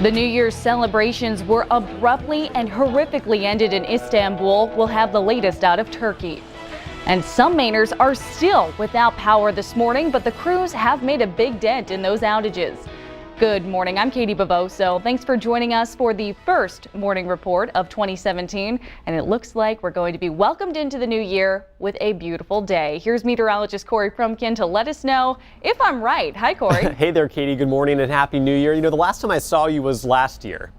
The New Year's celebrations were abruptly and horrifically ended in Istanbul. We'll have the latest out of Turkey. And some Mainers are still without power this morning, but the crews have made a big dent in those outages. Good morning, I'm Katie Bavoso. Thanks for joining us for the first morning report of 2017. And it looks like we're going to be welcomed into the new year with a beautiful day. Here's meteorologist Corey Frumkin to let us know if I'm right. Hi, Corey. Hey there, Katie. Good morning and Happy New Year. You know, the last time I saw you was last year.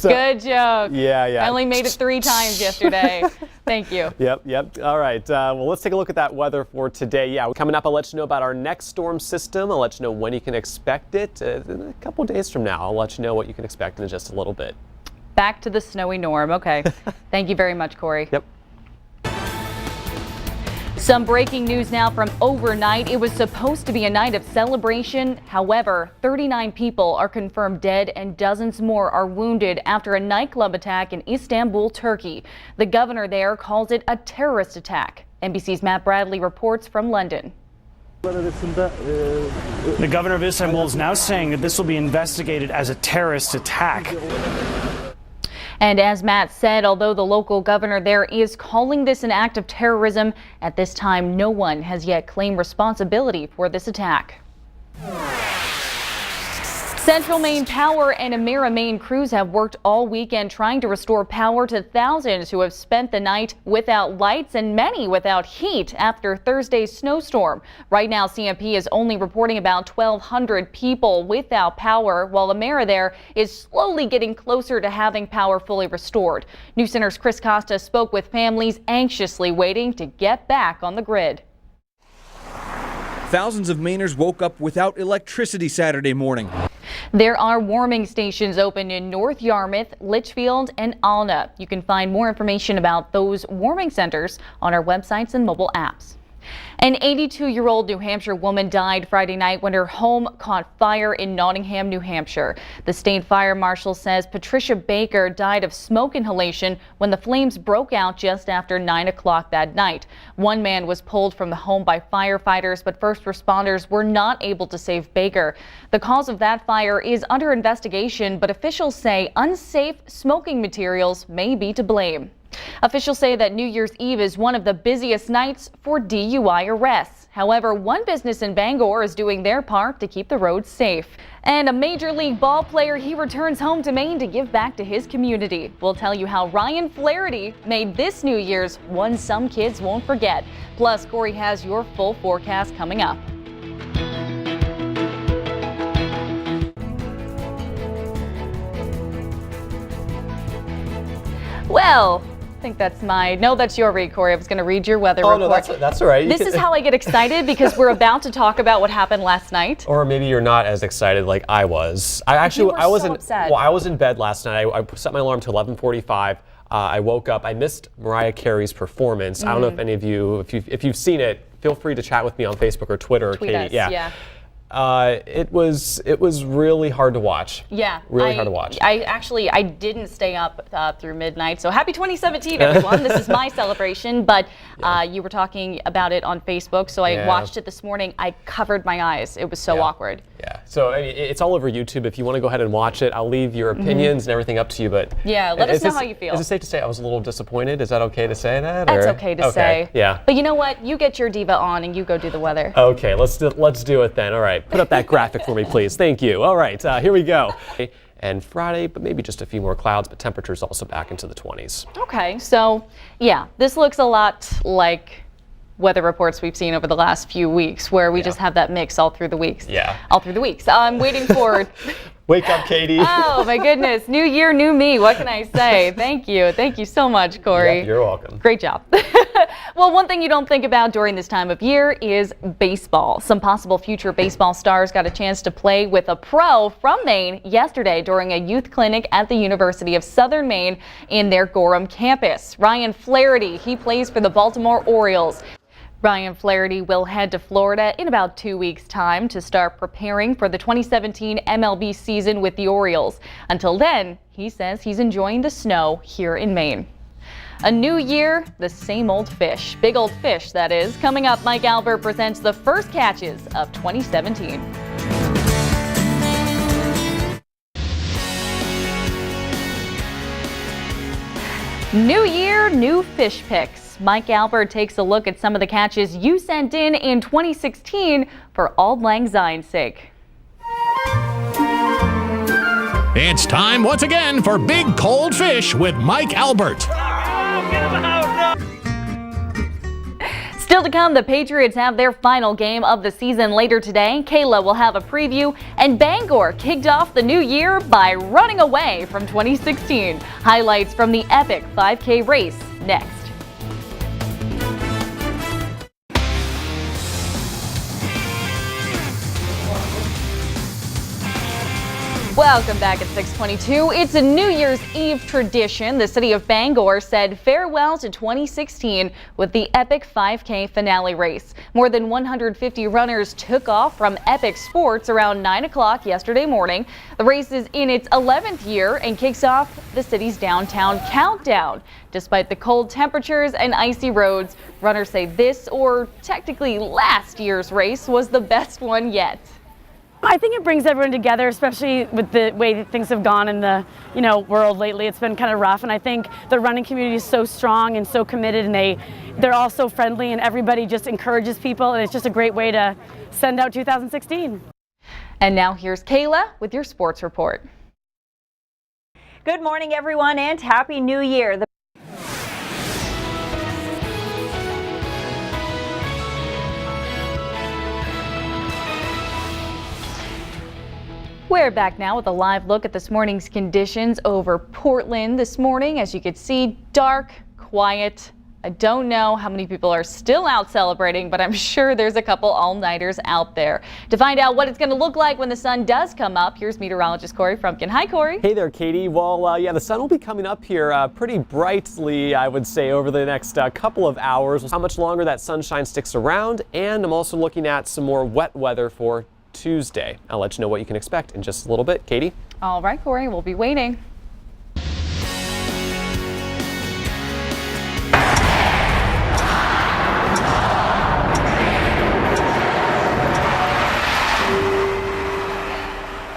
Good joke. Yeah. I only made it 3 times yesterday. Thank you. Yep. All right. Well, let's take a look at that weather for today. Yeah, coming up, I'll let you know about our next storm system. I'll let you know when you can expect it. In a couple days from now, I'll let you know what you can expect in just a little bit. Back to the snowy norm. Okay. Thank you very much, Corey. Yep. Some breaking news now from overnight. It was supposed to be a night of celebration. However, 39 people are confirmed dead and dozens more are wounded after a nightclub attack in Istanbul, Turkey. The governor there calls it a terrorist attack. NBC's Matt Bradley reports from London. The governor of Istanbul is now saying that this will be investigated as a terrorist attack. And as Matt said, although the local governor there is calling this an act of terrorism, at this time no one has yet claimed responsibility for this attack. Central Maine Power and Emera Maine crews have worked all weekend trying to restore power to thousands who have spent the night without lights and many without heat after Thursday's snowstorm. Right now, CMP is only reporting about 1,200 people without power, while Emera there is slowly getting closer to having power fully restored. News Center's Chris Costa spoke with families anxiously waiting to get back on the grid. Thousands of Mainers woke up without electricity Saturday morning. There are warming stations open in North Yarmouth, Litchfield, and Alna. You can find more information about those warming centers on our websites and mobile apps. An 82-year-old New Hampshire woman died Friday night when her home caught fire in Nottingham, New Hampshire. The state fire marshal says Patricia Baker died of smoke inhalation when the flames broke out just after 9 o'clock that night. One man was pulled from the home by firefighters, but first responders were not able to save Baker. The cause of that fire is under investigation, but officials say unsafe smoking materials may be to blame. Officials say that New Year's Eve is one of the busiest nights for DUI arrests. However, one business in Bangor is doing their part to keep the roads safe. And a Major League ball player, he returns home to Maine to give back to his community. We'll tell you how Ryan Flaherty made this New Year's one some kids won't forget. Plus, Corey has your full forecast coming up. Well, I think that's that's your read, Corey. I was going to read your weather report. Oh, no, that's all right. This is how I get excited because we're about to talk about what happened last night. Or maybe you're not as excited like I was. I wasn't. Upset. Well, I was in bed last night. I set my alarm to 11:45. I woke up. I missed Mariah Carey's performance. I don't know if any of you, if you've seen it, feel free to chat with me on Facebook or Twitter. Tweet Katie. us, yeah. It was really hard to watch. Yeah, really hard to watch. I didn't stay up through midnight. So happy 2017, everyone! This is my celebration. But you were talking about it on Facebook, so I watched it this morning. I covered my eyes. It was so awkward. Yeah. So I mean, it's all over YouTube. If you want to go ahead and watch it, I'll leave your opinions and everything up to you. But yeah, let us know how you feel. Is it safe to say I was a little disappointed? Is that okay to say that? That's okay to say. Yeah. But you know what? You get your diva on and you go do the weather. Okay. Let's do it then. All right. Put up that graphic for me, please. Thank you. All right. Here we go. And Friday, but maybe just a few more clouds, but temperatures also back into the 20s. Okay. So yeah, this looks a lot like weather reports we've seen over the last few weeks where we just have that mix all through the weeks. Yeah. All through the weeks. I'm waiting for... Wake up, Katie. Oh, my goodness. New year, new me. What can I say? Thank you. Thank you so much, Corey. Yep, you're welcome. Great job. Well, one thing you don't think about during this time of year is baseball. Some possible future baseball stars got a chance to play with a pro from Maine yesterday during a youth clinic at the University of Southern Maine in their Gorham campus. Ryan Flaherty, he plays for the Baltimore Orioles. Ryan Flaherty will head to Florida in about 2 weeks' time to start preparing for the 2017 MLB season with the Orioles. Until then, he says he's enjoying the snow here in Maine. A new year, the same old fish. Big old fish, that is. Coming up, Mike Albert presents the first catches of 2017. New year, new fish picks. Mike Albert takes a look at some of the catches you sent in 2016 for Auld Lang Syne's sake. It's time once again for Big Cold Fish with Mike Albert. Still to come, the Patriots have their final game of the season later today. Kayla will have a preview, and Bangor kicked off the new year by running away from 2016. Highlights from the epic 5K race next. Welcome back at 6:22. It's a New Year's Eve tradition. The city of Bangor said farewell to 2016 with the epic 5K finale race. More than 150 runners took off from Epic Sports around 9 o'clock yesterday morning. The race is in its 11th year and kicks off the city's downtown countdown. Despite the cold temperatures and icy roads, runners say this, or technically last year's race, was the best one yet. I think it brings everyone together, especially with the way things have gone in the world lately. It's been kind of rough, and I think the running community is so strong and so committed, and they're all so friendly, and everybody just encourages people, and it's just a great way to send out 2016. And now here's Kayla with your sports report. Good morning, everyone, and Happy New Year. We're back now with a live look at this morning's conditions over Portland this morning. As you can see, dark, quiet. I don't know how many people are still out celebrating, but I'm sure there's a couple all-nighters out there. To find out what it's going to look like when the sun does come up, here's meteorologist Corey Frumpkin. Hi, Corey. Hey there, Katie. Well, yeah, the sun will be coming up here pretty brightly, I would say, over the next couple of hours. How much longer that sunshine sticks around, and I'm also looking at some more wet weather for Tuesday. I'll let you know what you can expect in just a little bit. Katie? All right, Corey, we'll be waiting.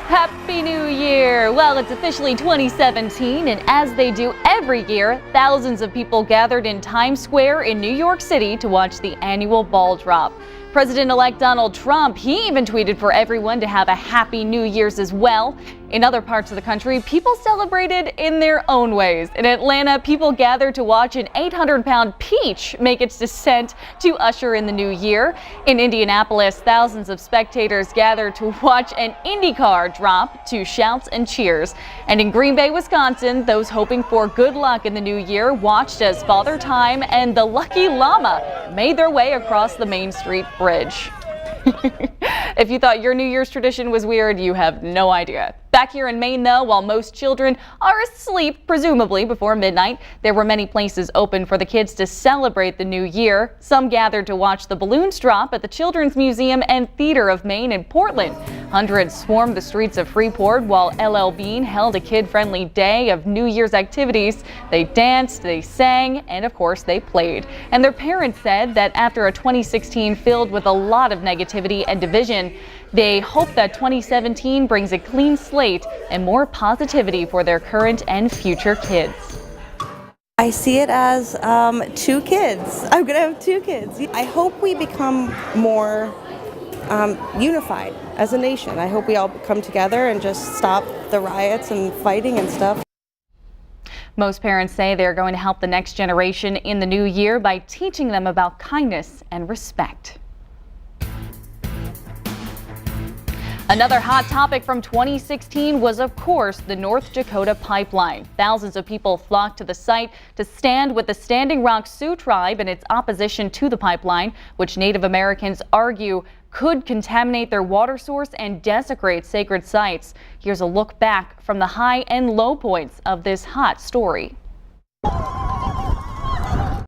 Happy New Year! Well, it's officially 2017, and as they do every year, thousands of people gathered in Times Square in New York City to watch the annual ball drop. President-elect Donald Trump, he even tweeted for everyone to have a happy New Year's as well. In other parts of the country, people celebrated in their own ways. In Atlanta, people gathered to watch an 800-pound peach make its descent to usher in the new year. In Indianapolis, thousands of spectators gathered to watch an IndyCar drop to shouts and cheers. And in Green Bay, Wisconsin, those hoping for good luck in the new year watched as Father Time and the Lucky Llama made their way across the Main Street Bridge. If you thought your New Year's tradition was weird, you have no idea. Back here in Maine, though, while most children are asleep, presumably before midnight, there were many places open for the kids to celebrate the new year. Some gathered to watch the balloons drop at the Children's Museum and Theater of Maine in Portland. Hundreds swarmed the streets of Freeport while LL Bean held a kid-friendly day of New Year's activities. They danced, they sang, and of course they played. And their parents said that after a 2016 filled with a lot of negativity and division, they hope that 2017 brings a clean slate and more positivity for their current and future kids. I see it as 2 kids. I'm going to have 2 kids. I hope we become more unified as a nation. I hope we all come together and just stop the riots and fighting and stuff. Most parents say they're going to help the next generation in the new year by teaching them about kindness and respect. Another hot topic from 2016 was, of course, the North Dakota pipeline. Thousands of people flocked to the site to stand with the Standing Rock Sioux tribe in its opposition to the pipeline, which Native Americans argue could contaminate their water source and desecrate sacred sites. Here's a look back from the high and low points of this hot story.